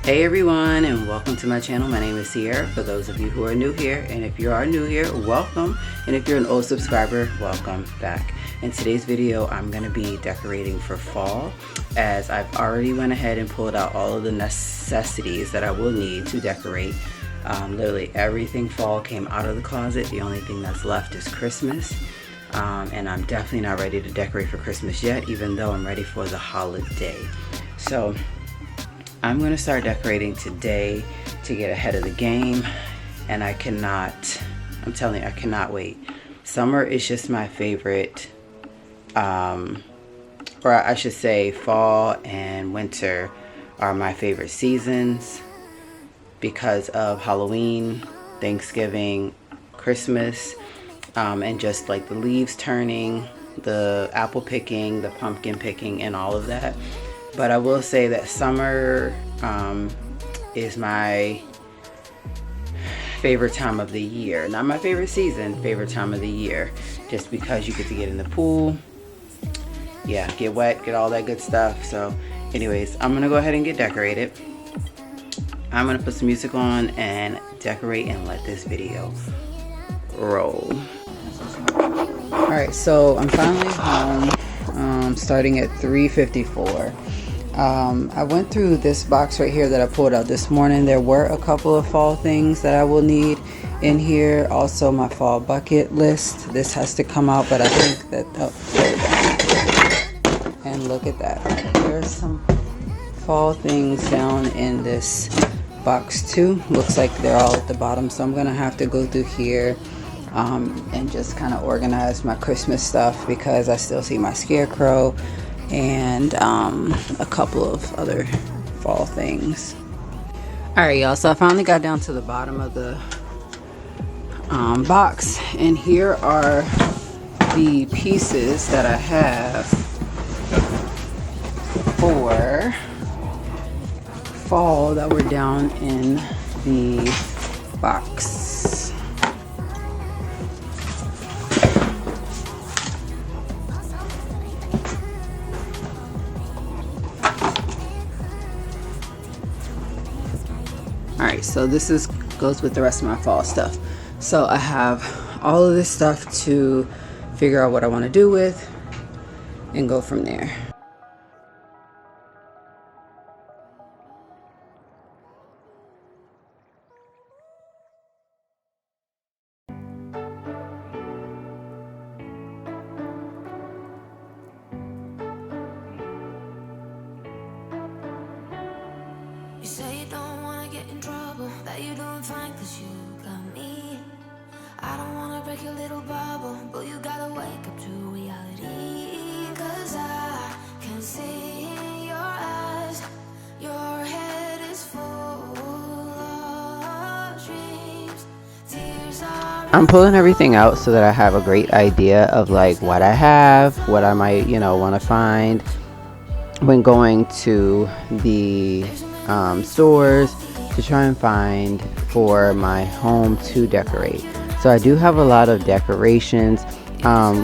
Hey everyone, and welcome to my channel. My name is Sierra, for those of you who are new here, and if you are new here, welcome, and if you're an old subscriber, welcome back. In today's video, I'm going to be decorating for fall, as I've already went ahead and pulled out all of the necessities that I will need to decorate. Literally everything fall came out of the closet. The only thing that's left is Christmas, and I'm definitely not ready to decorate for Christmas yet, even though I'm ready for the holiday. So I'm going to start decorating today to get ahead of the game, and I'm telling you, I cannot wait. Summer is just my favorite, or I should say fall and winter are my favorite seasons because of Halloween, Thanksgiving, Christmas, and just like the leaves turning, the apple picking, the pumpkin picking, and all of that. But I will say that summer is my favorite time of the year. Not my favorite season, favorite time of the year. Just because you get to get in the pool, yeah, get wet, get all that good stuff. So anyways, I'm gonna go ahead and get decorated. I'm gonna put some music on and decorate and let this video roll. Alright, so I'm finally home, starting at 3:54. I went through this box right here that I pulled out this morning. There were a couple of fall things that I will need in here. Also my fall bucket list. This has to come out, but I think that, oh, there we go. And look at that. There's some fall things down in this box too. Looks like they're all at the bottom, so I'm gonna have to go through here and just kind of organize my Christmas stuff, because I still see my scarecrow and a couple of other fall things. Alright y'all, so I finally got down to the bottom of the box, and here are the pieces that I have for fall that were down in the box. Alright, so this goes with the rest of my fall stuff. So I have all of this stuff to figure out what I want to do with and go from there. You say you don't wanna get in trouble, that you doing fine cause you got me. I don't wanna break your little bubble, but you gotta wake up to reality. Cause I can see in your eyes, your head is full of dreams. Tears are... I'm pulling everything out so that I have a great idea of like what I have, what I might, want to find when going to the stores to try and find for my home to decorate. So I do have a lot of decorations.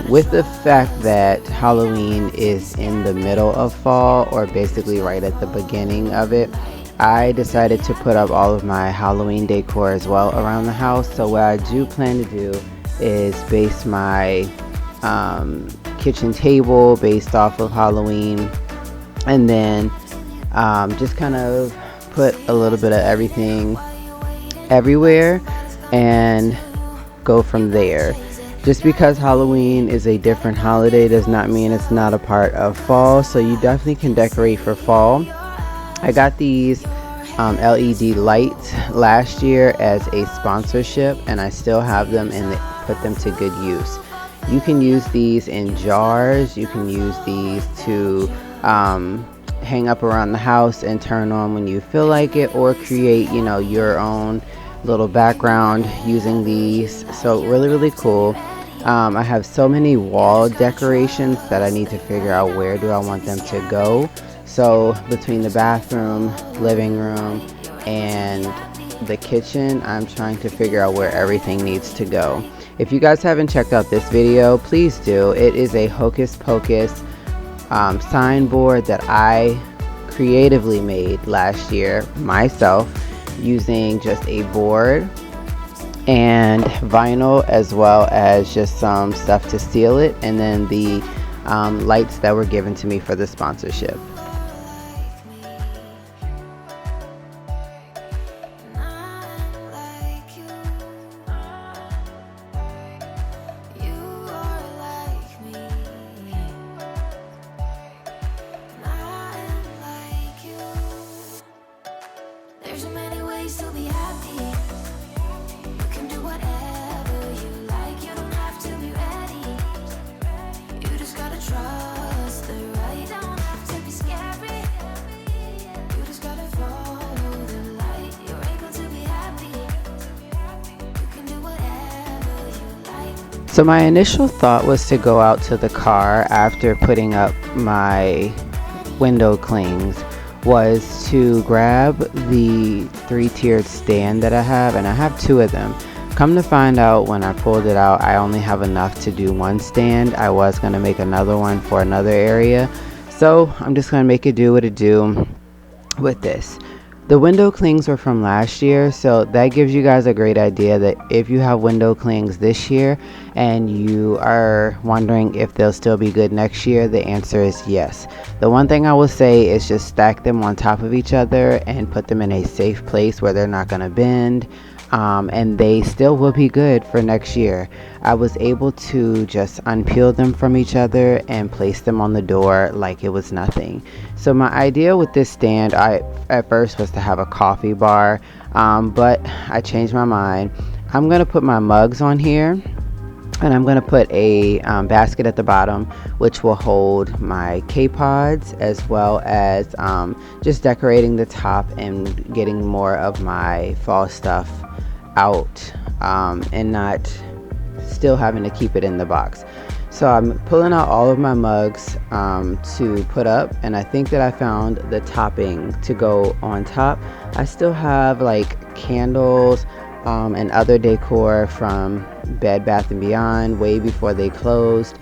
With the fact that Halloween is in the middle of fall, or basically right at the beginning of it, I decided to put up all of my Halloween decor as well around the house. So what I do plan to do is base my kitchen table based off of Halloween, and then just kind of put a little bit of everything everywhere and go from there. Just because Halloween is a different holiday does not mean it's not a part of fall, so you definitely can decorate for fall. I got these LED lights last year as a sponsorship, and I still have them and put them to good use. You can use these in jars. You can use these to hang up around the house and turn on when you feel like it, or create your own little background using these. So really cool. I have so many wall decorations that I need to figure out where do I want them to go. So between the bathroom, living room, and the kitchen, I'm trying to figure out where everything needs to go. If you guys haven't checked out this video, please do. It is a Hocus Pocus signboard that I creatively made last year myself using just a board and vinyl, as well as just some stuff to seal it, and then the lights that were given to me for the sponsorship. So my initial thought was to go out to the car after putting up my window clings, was to grab the 3-tiered stand that I have, and I have 2 of them. Come to find out, when I pulled it out, I only have enough to do 1 stand. I was going to make another one for another area, so I'm just going to make it do what it do with this. The window clings were from last year, so that gives you guys a great idea that if you have window clings this year and you are wondering if they'll still be good next year, the answer is yes. The one thing I will say is just stack them on top of each other and put them in a safe place where they're not going to bend, and they still will be good for next year. I was able to just unpeel them from each other and place them on the door like it was nothing. So my idea with this stand, at first was to have a coffee bar, but I changed my mind. I'm going to put my mugs on here, and I'm going to put a basket at the bottom, which will hold my K-pods, as well as just decorating the top and getting more of my fall stuff out, and not still having to keep it in the box. So I'm pulling out all of my mugs to put up, and I think that I found the topping to go on top. I still have like candles and other decor from Bed Bath & Beyond way before they closed,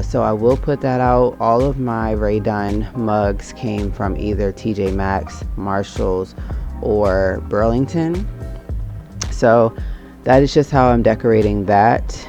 so I will put that out. All of my Rae Dunn mugs came from either TJ Maxx, Marshalls, or Burlington. So that is just how I'm decorating that.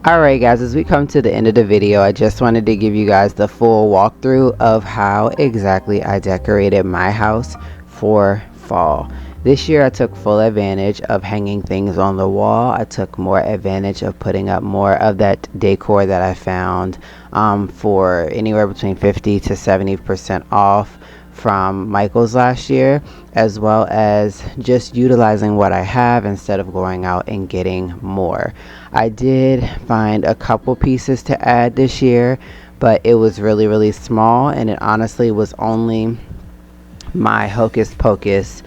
Alright guys, as we come to the end of the video, I just wanted to give you guys the full walkthrough of how exactly I decorated my house for fall. This year I took full advantage of hanging things on the wall. I took more advantage of putting up more of that decor that I found for anywhere between 50 to 70% off from Michael's last year, as well as just utilizing what I have instead of going out and getting more. I did find a couple pieces to add this year, but it was really small, and it honestly was only my Hocus Pocus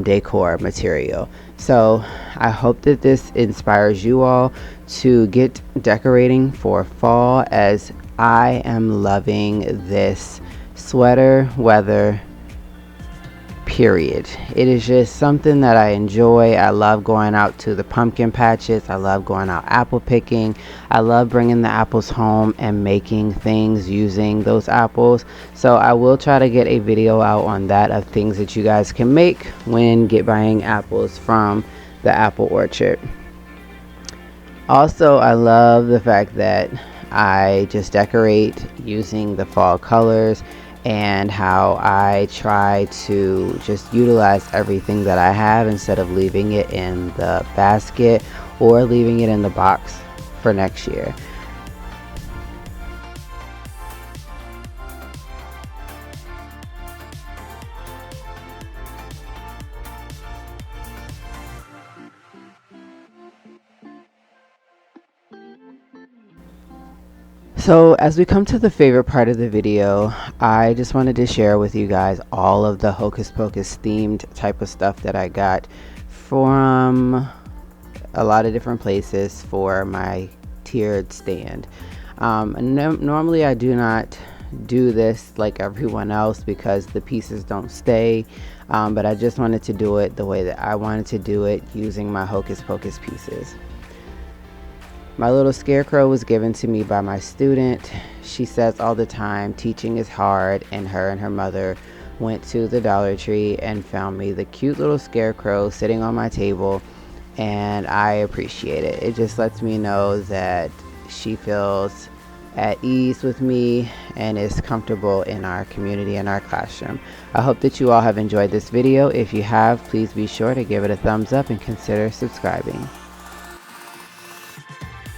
decor material. So I hope that this inspires you all to get decorating for fall, as I am loving this sweater weather, period. It is just something that I enjoy. I love going out to the pumpkin patches. I love going out apple picking. I love bringing the apples home and making things using those apples. So I will try to get a video out on that, of things that you guys can make when buying apples from the apple orchard. Also, I love the fact that I just decorate using the fall colors, and how I try to just utilize everything that I have instead of leaving it in the basket or leaving it in the box for next year. So as we come to the favorite part of the video, I just wanted to share with you guys all of the Hocus Pocus themed type of stuff that I got from a lot of different places for my tiered stand. Normally I do not do this like everyone else because the pieces don't stay, but I just wanted to do it the way that I wanted to do it, using my Hocus Pocus pieces. My little scarecrow was given to me by my student. She says all the time teaching is hard, and her mother went to the Dollar Tree and found me the cute little scarecrow sitting on my table, and I appreciate it. It just lets me know that she feels at ease with me and is comfortable in our community and our classroom. I hope that you all have enjoyed this video. If you have, please be sure to give it a thumbs up and consider subscribing.